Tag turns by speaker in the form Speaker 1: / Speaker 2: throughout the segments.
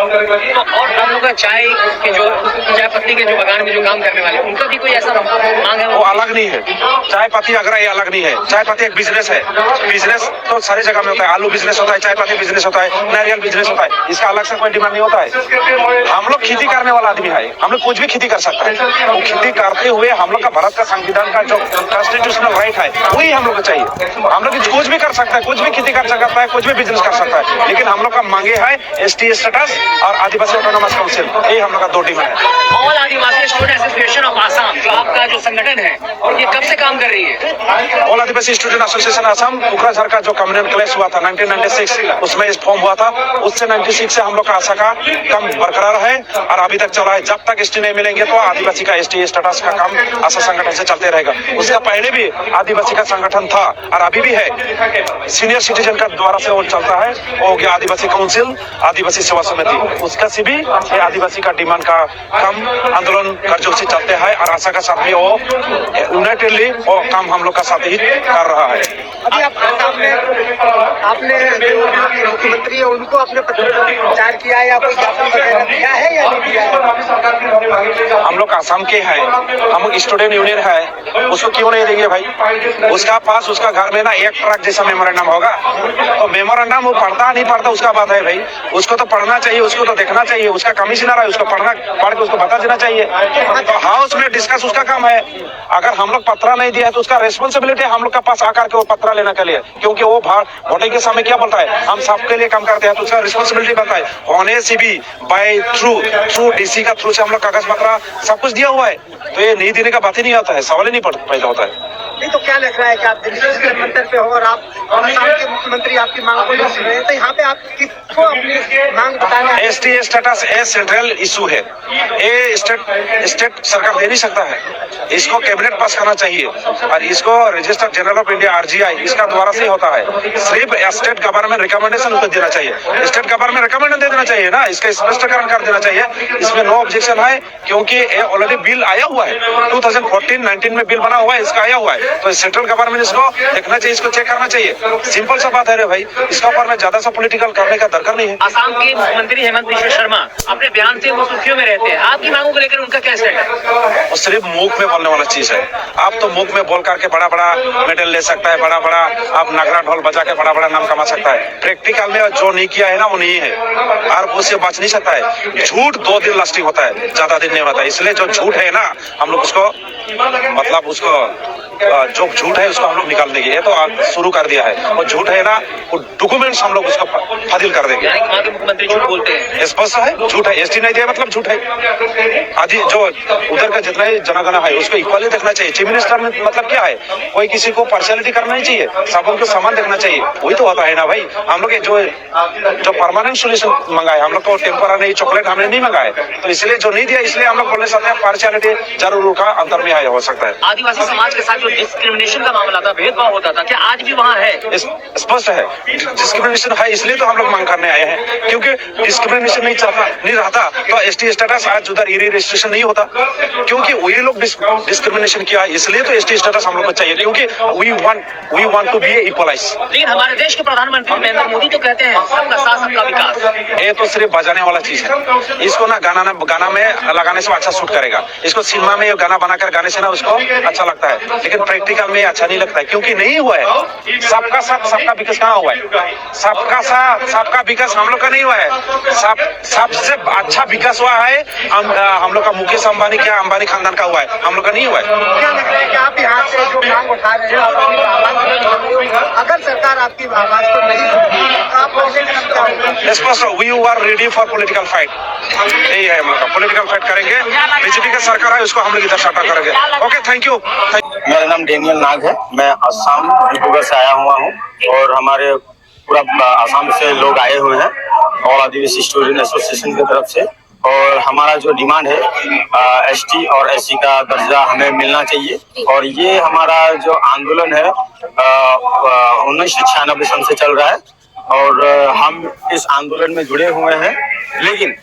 Speaker 1: और हम लोग का चाय पत्ती के जो बगान में जो काम करने वाले उनका भी कोई ऐसा मांग है?
Speaker 2: वो अलग नहीं है, चाय पत्ती अगर ये अलग नहीं है। चाय पत्ती एक बिजनेस है, बिजनेस तो सारी जगह में होता है। आलू बिजनेस होता है, चाय पत्ती बिजनेस होता है, नारियल बिजनेस होता है, इसका अलग से कोई डिमांड नहीं होता है। हम लोग खेती करने वाला आदमी है, हम लोग कुछ भी खेती कर सकता है। तो खेती करते हुए हम लोग का भारत का संविधान का जो कॉन्स्टिट्यूशनल राइट है वही हम लोग को चाहिए। हम लोग कुछ भी कर सकता है, कुछ भी खेती कर सकता है, कुछ भी बिजनेस कर सकता है, लेकिन हम लोग का मांगे है एसटी स्टेटस और आदिवासी ऑटोनोमस काउंसिल, यही हम लोग का दो डिमांड है।
Speaker 1: All Adivasi student association of Assam जो आपका जो संगठन है और ये कब से काम कर रही है?
Speaker 2: ऑल आदिवासी स्टूडेंट एसोसिएशन आसाम कोकराझार का जो कम्युनिटी क्लैश हुआ था 1996 उसमें इस फॉर्म हुआ था। उससे 96 से हम लोग का आशा का काम बरकरार है और अभी तक चला है। जब तक एसटी नहीं मिलेंगे तो आदिवासी का एसटी स्टेटस का काम आशा संगठन से चलते रहेगा। उसका पहले भी आदिवासी का संगठन था और अभी भी है, सीनियर सिटीजन का द्वारा से वो चलता है, वो हो गया आदिवासी काउंसिल, आदिवासी सेवा समिति, उसका से भी आदिवासी का डिमांड का काम आंदोलन कर्जों से चलते हैं और आशा का साथ भी वो यूनाइटेडली वो काम हम लोग का साथ ही कर रहा है।
Speaker 3: अभी आप आसाम में आपने जो मुख्यमंत्री है उनको अपने पत्र प्रचार किया है या कोई ज्ञापन वगैरह दिया है या नहीं दिया है?
Speaker 2: हम लोग आसाम के हैं, हम स्टूडेंट यूनियन है, उसको क्यों नहीं देंगे भाई? उसका पास उसका घर में ना एक ट्रक जैसा मेमोरेंडम होगा, तो मेमोरेंडम वो पढ़ता नहीं पढ़ता उसका बात है भाई। उसको तो पढ़ना चाहिए, उसको तो देखना चाहिए, उसका कमिश्नर है, उसको पढ़ के उसको बता देना चाहिए। तो हाउस में डिस्कस उसका काम है। अगर हम लोग पत्र नहीं दिया है तो उसका रेस्पॉन्सिबिलिटी है हम लोग के पास आकर के वो पत्र लेने के लिए, क्योंकि वो वोटिंग के समय क्या बोलता है, हम सबके लिए काम करते हैं, तो उसका रिस्पॉन्सिबिलिटी बनता है। होने से भी बाय थ्रू डीसी का थ्रू से हम लोग कागज पत्र सब कुछ दिया हुआ है, तो ये नहीं देने का बात ही नहीं आता है, सवाल ही नहीं पैदा होता है।
Speaker 3: नहीं तो क्या लग रहा है कि आप दिल्ली के मंदिर पे हो और आप आसाम के मुख्यमंत्री आपकी मांग को नहीं सुन रहे हैं, तो यहाँ पे आप किसको अपनी मांग बताना है?
Speaker 2: एसटी स्टेटस ए सेंट्रल इशू है, ये स्टेट सरकार दे नहीं सकता है, इसको कैबिनेट पास करना चाहिए और इसको register general of India RGI इसका द्वारा से होता है। सिर्फ स्टेट गवर्नमेंट रिकमेंडेशन उसको देना चाहिए, स्टेट गवर्नमेंट रिकमेंडेशन दे देना चाहिए ना, इसका स्पष्टीकरण कर देना चाहिए। इसमें नो ऑब्जेक्शन है क्योंकि ये ऑलरेडी बिल आया हुआ है, 2014-19 में बिल बना हुआ है, इसका आया हुआ है, तो सेंट्रल गवर्नमेंट इसको देखना चाहिए, इसको चेक करना चाहिए। सिंपल सा बात है रे भाई, इसका ऊपर में ज्यादा सा पॉलिटिकल करने का दरकार नहीं है।
Speaker 1: आसाम के मुख्यमंत्री हेमंत बिश्व शर्मा अपने बयान से वो सुर्खियों में रहते हैं, आपकी मांगों को लेकर उनका क्या स्टैंड है?
Speaker 2: वो सिर्फ मुख में बोलने वाला चीज है। आप तो मुख में बोल करके बड़ा बड़ा मेडल ले सकता है, बड़ा बड़ा आप नगरा ढोल बजा के बड़ा बड़ा नाम कमा सकता है। प्रैक्टिकल में जो नहीं किया है ना वो नहीं है और उससे बच नहीं सकता है। झूठ 2 दिन लास्टिंग होता है, ज्यादा दिन नहीं होता है, इसलिए जो झूठ है ना हम लोग उसको मतलब उसको जो झूठ है उसको हम लोग निकाल देंगे। ये तो शुरू कर दिया है, वो झूठ है ना वो डॉक्यूमेंट्स हम लोग उसको फादिल कर देंगे।
Speaker 1: मुख्यमंत्री झूठ बोलते हैं,
Speaker 2: स्पष्ट है झूठ है, एसटी नहीं दिया मतलब झूठ है। आदि जो उधर का जितना ही जनगणना है उसको इक्वली देखना चाहिए। चीफ मिनिस्टर में मतलब क्या है, कोई किसी को पार्शियलिटी करना नहीं चाहिए, सब उनको समान देखना चाहिए, वही तो होता है ना भाई। हम लोग जो परमानेंट सोल्यूशन मंगाए, हम लोग को टेम्पररी चॉकलेट हमने नहीं मंगाए, तो इसलिए जो नहीं दिया इसलिए हम लोग बोलने सकते हैं पार्शियलिटी जरूर का अंतर में हो सकता है।
Speaker 1: आदिवासी समाज के साथ जो डिस्क्रिमिनेशन का मामला था, भेदभाव होता था, क्या आज भी वहाँ है?
Speaker 2: स्पष्ट है डिस्क्रिमिनेशन है, इसलिए तो हम लोग मांग करने आए हैं, क्योंकि डिस्क्रिमिनेशन नहीं रहता तो एसटी स्टेटस आज उधर ई रजिस्ट्रेशन नहीं होता, क्योंकि वही लोग डिस्क्रिमिनेशन किया, इसलिए तो एसटी स्टेटस हम लोग को चाहिए, क्योंकि we want to be equalise.
Speaker 1: लेकिन हमारे देश के प्रधानमंत्री नरेंद्र मोदी तो कहते हैं सबका साथ सबका विकास।
Speaker 2: ये तो सिर्फ बजाने वाला चीज है, इसको ना गाना में लगाने से अच्छा सूट करेगा, इसको सिनेमा में गाना बनाकर गाने से ना उसको अच्छा लगता है, लेकिन प्रैक्टिकल में अच्छा नहीं लगता है, क्योंकि नहीं हुआ है। सबका साथ सबका विकास कहाँ हुआ है? सबका साथ सबका विकास हम लोग का नहीं हुआ है। सबसे अच्छा विकास हुआ है हम लोग का मुकेश अंबानी क्या अंबानी खानदान का हुआ है, हम लोग का नहीं हुआ है।
Speaker 3: क्या लग रहा है कि आप यहाँ से जो मांग उठा रहे हैं आप अपनी आवाज, अगर सरकार आपकी आवाज को नहीं सुनती तो आप
Speaker 2: स्पष्ट we are ready for political fight, यही है हम लोग का, पॉलिटिकल फाइट करेंगे। बीजेपी का सरकार है उसको हम लोग इधर सटा करेंगे। Okay thank you.
Speaker 4: मेरा नाम डेनियल नाग है, मैं असम डिब्रूगढ़ से आया हुआ हूँ और हमारे पूरा असम से लोग आए हुए हैं और आदिवासी स्टूडेंट एसोसिएशन की तरफ से, और हमारा जो डिमांड है एसटी और एससी का दर्जा हमें मिलना चाहिए। और ये हमारा जो आंदोलन है 1996 सन से चल रहा है और हम इस आंदोलन में जुड़े हुए हैं, लेकिन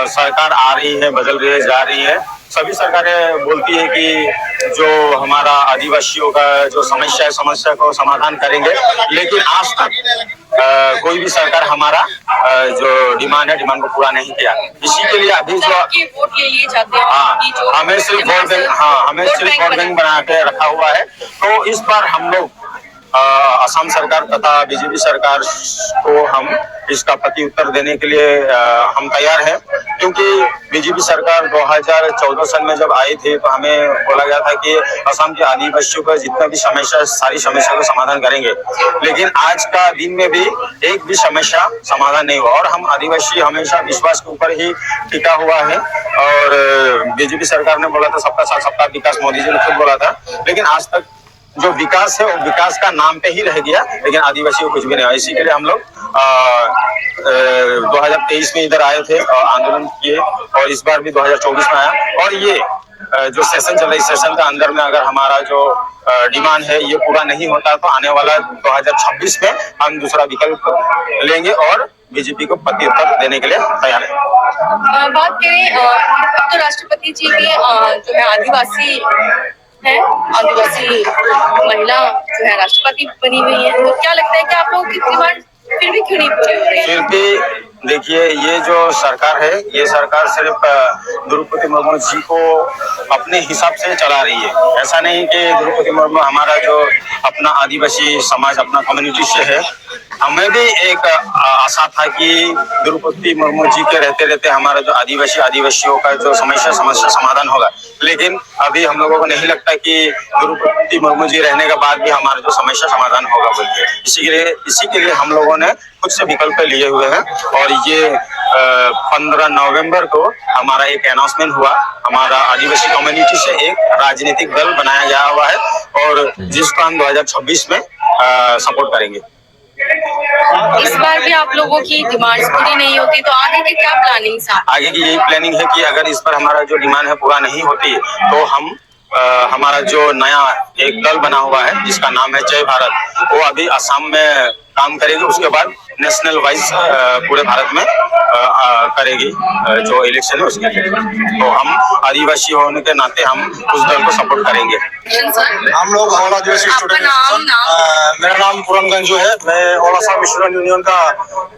Speaker 4: सरकार आ रही है, बदल रही है, जा रही है। सभी सरकारें बोलती है कि जो हमारा आदिवासियों का जो समस्या को समाधान करेंगे, लेकिन आज तक कोई भी सरकार हमारा जो डिमांड है, डिमांड को पूरा नहीं किया। इसी के लिए अभी जो
Speaker 5: वोट ले लिए जाते हैं कि जो
Speaker 4: हमें सिर्फ वोट बैंक, हमें सिर्फ वोट बैंक बना के रखा हुआ है। तो इस बार हम लोग असम सरकार तथा बीजेपी सरकार को हम इसका प्रत्युत्तर देने के लिए हम तैयार हैं, क्योंकि बीजेपी सरकार 2014 साल में जब आई थी तो हमें बोला गया था कि असम के आदिवासियों का जितना भी समस्या, सारी समस्या का समाधान करेंगे, लेकिन आज का दिन में भी एक भी समस्या समाधान नहीं हुआ। और हम आदिवासी हमेशा विश्वास के ऊपर ही टिका हुआ है। और बीजेपी सरकार ने बोला था सबका साथ सबका विकास, मोदी जी ने खुद बोला था, लेकिन आज तक जो विकास है वो विकास का नाम पे ही रह गया, लेकिन आदिवासी को कुछ भी नहीं हुआ। इसी के लिए हम लोग 2023 में इधर आए थे और आंदोलन किए, और इस बार भी 2024 में आया। और ये जो सेशन चल रहा है, इस सेशन के अंदर में अगर हमारा जो डिमांड है ये पूरा नहीं होता तो आने वाला 2026 में हम दूसरा विकल्प लेंगे और बीजेपी को प्रत्युत्तर देने के लिए तैयार है।
Speaker 5: बात करें अब तो राष्ट्रपति जी भी जो है आदिवासी है, आदिवासी महिला जो है राष्ट्रपति बनी हुई है, तो क्या लगता है कि आप लोगों की डिमांड फिर भी क्यों नहीं पूरी हो रही है?
Speaker 4: फिर भी देखिए, ये जो सरकार है, ये सरकार सिर्फ द्रौपदी मुर्मू जी को अपने हिसाब से चला रही है। ऐसा नहीं कि द्रौपदी मुर्मू हमारा जो अपना आदिवासी समाज, अपना कम्युनिटी से है, हमें भी एक आशा था कि द्रौपदी मुर्मू जी के रहते रहते हमारा जो आदिवासियों का जो समस्या समाधान होगा, लेकिन अभी हम लोगों को नहीं लगता कि द्रौपदी मुर्मू जी रहने के बाद भी हमारा जो समस्या समाधान होगा बोलते। इसी के लिए हम लोगों ने खुद से विकल्प लिए हुए हैं। और ये 15 नवंबर को हमारा एक अनाउंसमेंट हुआ, हमारा आदिवासी कम्युनिटी से एक राजनीतिक दल बनाया गया हुआ है, और जिसको हम 2026 में सपोर्ट करेंगे।
Speaker 5: इस बार भी आप लोगों की डिमांड्स पूरी नहीं होती तो आगे की क्या प्लानिंग है?
Speaker 4: आगे की यही प्लानिंग है कि अगर इस बार हमारा जो डिमांड है पूरा नहीं होती तो हम हमारा जो नया एक दल बना हुआ है जिसका नाम है जय भारत, वो अभी असम में काम करेगी, उसके बाद नेशनल वाइज पूरे भारत में करेगी जो इलेक्शन है उसके लिए। तो हम आदिवासी होने के नाते हम उस दल को सपोर्ट करेंगे।
Speaker 6: हम लोग ऑल आदिवासी स्टूडेंट, मेरा नाम पूरन गंजू है, मैं ऑल असम स्टूडेंट यूनियन का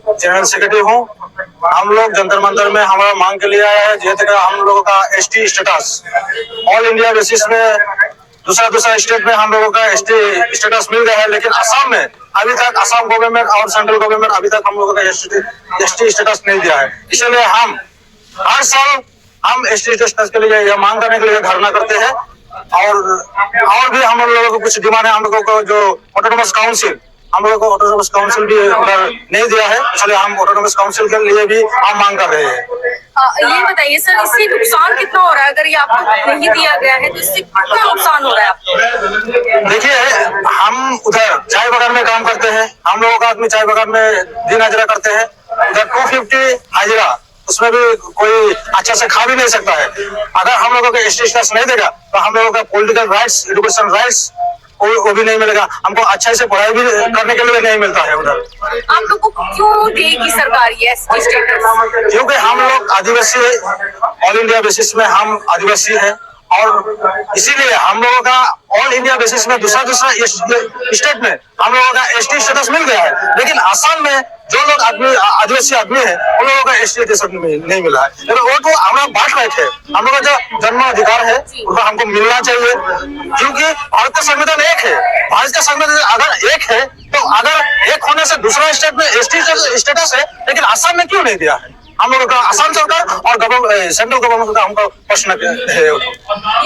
Speaker 6: जनरल सेक्रेटरी हूँ। हम लोग जंतर मंतर में हमारा मांग के लिए आया है, जैसे हम लोगों का ST status all India basis में दूसरा स्टेट में हम लोगों का एसटी स्टेटस मिल गया है, लेकिन असम में अभी तक असम गवर्नमेंट और सेंट्रल गवर्नमेंट अभी तक हम लोगों का एसटी स्टेटस नहीं दिया है। इसलिए हम हर साल हम एसटी स्टेटस के लिए यह मांग करने के लिए धरना करते हैं। और भी हम लोगों को कुछ डिमांड है, हम लोगों को जो ऑटोनोमस काउंसिल, हम लोगों को ऑटोनोमस काउंसिल भी उधर नहीं दिया है, इसलिए हम ऑटोनोमस काउंसिल के लिए भी हम मांग कर रहे हैं।
Speaker 5: ये बताइए सर, इससे नुकसान कितना हो रहा है? अगर ये आपको नहीं दिया गया है तो इससे कितना नुकसान हो रहा है आपको?
Speaker 6: देखिए, हम उधर चाय बागान में काम करते हैं, हम लोगों का आदमी चाय बागान में दिन हाजिरा करते हैं, उधर 250 हाजिरा, उसमें भी कोई अच्छा से खा भी नहीं सकता है। अगर हम लोगों को एसटी स्टेटस नहीं देगा तो हम लोगों का पॉलिटिकल राइट्स, एजुकेशन राइट्स वो भी नहीं मिलेगा, हमको अच्छे से पढ़ाई भी करने के लिए नहीं मिलता है उधर।
Speaker 5: आप लोगों को क्यों देगी सरकार ये एसटी स्टेटस?
Speaker 6: क्योंकि हम लोग आदिवासी, ऑल इंडिया बेसिस में हम आदिवासी हैं, और इसीलिए हम लोगों का ऑल इंडिया बेसिस में दूसरा स्टेट में हम लोगों का एसटी स्टेटस मिल गया है, लेकिन असम में जो लोग आदिवासी आदमी है उन लोगों का एसटी स्टेटस नहीं मिला है। लेकिन वो तो हम लोग बांट रहे थे, हम लोग का जो जन्म अधिकार है उनको हमको मिलना चाहिए, क्योंकि भारत का संविधान एक है। भारत का संविधान अगर एक है तो अगर एक होने से दूसरा स्टेट में एसटी स्टेटस है, लेकिन असम में क्यों नहीं दिया है? हम लोगों का असम सरकार और सेंट्रल गवर्नमेंट का हमको प्रश्न है।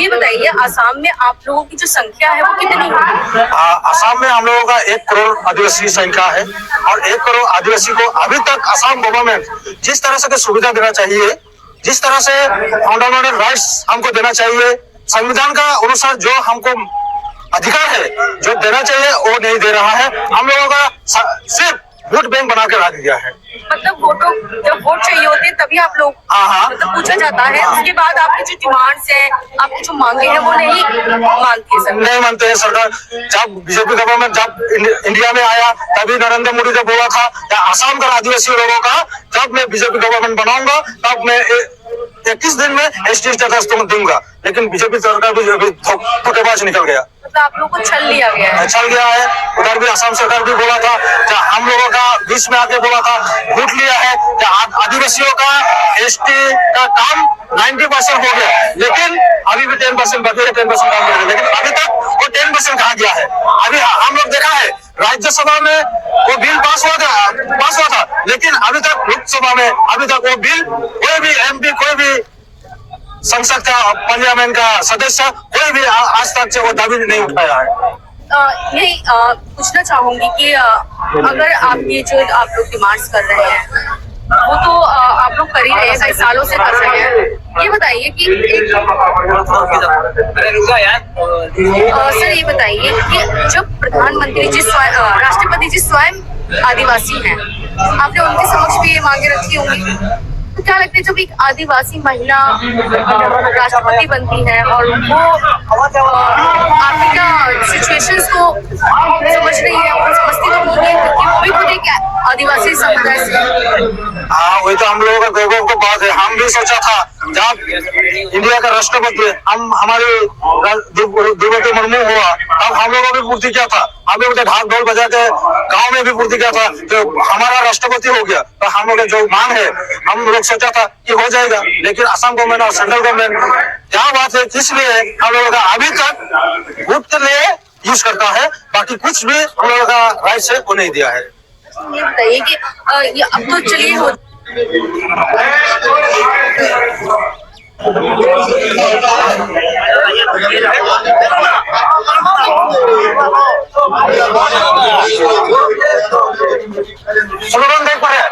Speaker 5: ये बताइए, असम में आप लोगों की जो संख्या है वो कितनी है?
Speaker 6: असम में हम लोगों का 1 करोड़ आदिवासी संख्या है, और 1 करोड़ आदिवासी को अभी तक असम गवर्नमेंट जिस तरह से सुविधा देना चाहिए, जिस तरह से फंडामेंटल राइट्स हमको देना चाहिए, संविधान का अनुसार जो हमको अधिकार है जो देना चाहिए वो नहीं दे रहा है। हम लोगों का सिर्फ वोट बैंक बना के रख दिया है।
Speaker 5: मतलब जब वोट चाहिए होते हैं तभी आप लोग मतलब पूछा जाता है, उसके बाद आपकी जो डिमांड्स है, आपकी जो मांगे हैं वो नहीं मानती है सरकार?
Speaker 6: नहीं मानते हैं सरकार। जब बीजेपी गवर्नमेंट जब इंडिया में आया तभी नरेंद्र मोदी ने बोला था, या असम का आदिवासी लोगों का जब मैं बीजेपी गवर्नमेंट बनाऊंगा तब मैं 21 दिन में एसटी स्टेटस तुम दूंगा, लेकिन बीजेपी सरकार भी अभी धोखेबाज निकल गया,
Speaker 5: मतलब आप लोगों को छल लिया गया है।
Speaker 6: चल गया है। उधर भी असम सरकार भी बोला था, हम लोगों का बीच में आके बोला था, लूट लिया है। आदिवासियों का एसटी का काम 90% हो गया, लेकिन अभी भी 10% बाकी है, 10% काम कर रहे हैं, लेकिन अभी तक वो 10% कहा गया है। अभी हम लोग देखा है राज्यसभा में वो बिल पास हुआ था, लेकिन अभी तक लोकसभा में अभी तक वो बिल कोई भी MP, कोई भी संसद का पार्लियामेंट का सदस्य कोई भी आज तक से वो दावी नहीं उठाया है।
Speaker 5: यही पूछना चाहूंगी कि अगर आप ये जो आप लोग डिमांड्स कर रहे हैं वो तो आप लोग कर ही रहे हैं, कई सालों से कर रहे हैं। ये बताइए कि सर ये बताइए कि जब प्रधानमंत्री जी राष्ट्रपति जी स्वयं आदिवासी हैं, आपने उनके समक्ष भी ये मांगे रखी होंगी, तो क्या लगता है जब एक आदिवासी महिला राष्ट्रपति बनती है और वो आर्थिक सिचुएशंस को समझ रही है, वो समझती तो होगी क्योंकि वो भी खुद एक आदिवासी समुदाय से।
Speaker 6: हाँ, वही तो हम लोगों का गौरव की बात है। हम भी सोचा था जब इंडिया का राष्ट्रपति हमारे द्रौपदी मुर्मू हुआ, तब हम लोगों ने पूर्ति किया था, हम लोग ढाक ढोल बजा के गाँव में भी पूर्ति किया था, तो हमारा राष्ट्रपति हो गया। तो हम लोग जो मांग है हम लोग सोचा था कि हो जाएगा, लेकिन असम गवर्नमेंट और सेंट्रल गवर्नमेंट क्या बात है, किस लिए हम लोगों का अभी तक वोट के लिए यूज करता है, बाकी कुछ भी हम लोगों का राइट से वो नहीं दिया है।
Speaker 5: ये बताइए कि ये अब तो चलिए हो
Speaker 6: स्लोगन देख पा रहे हैं।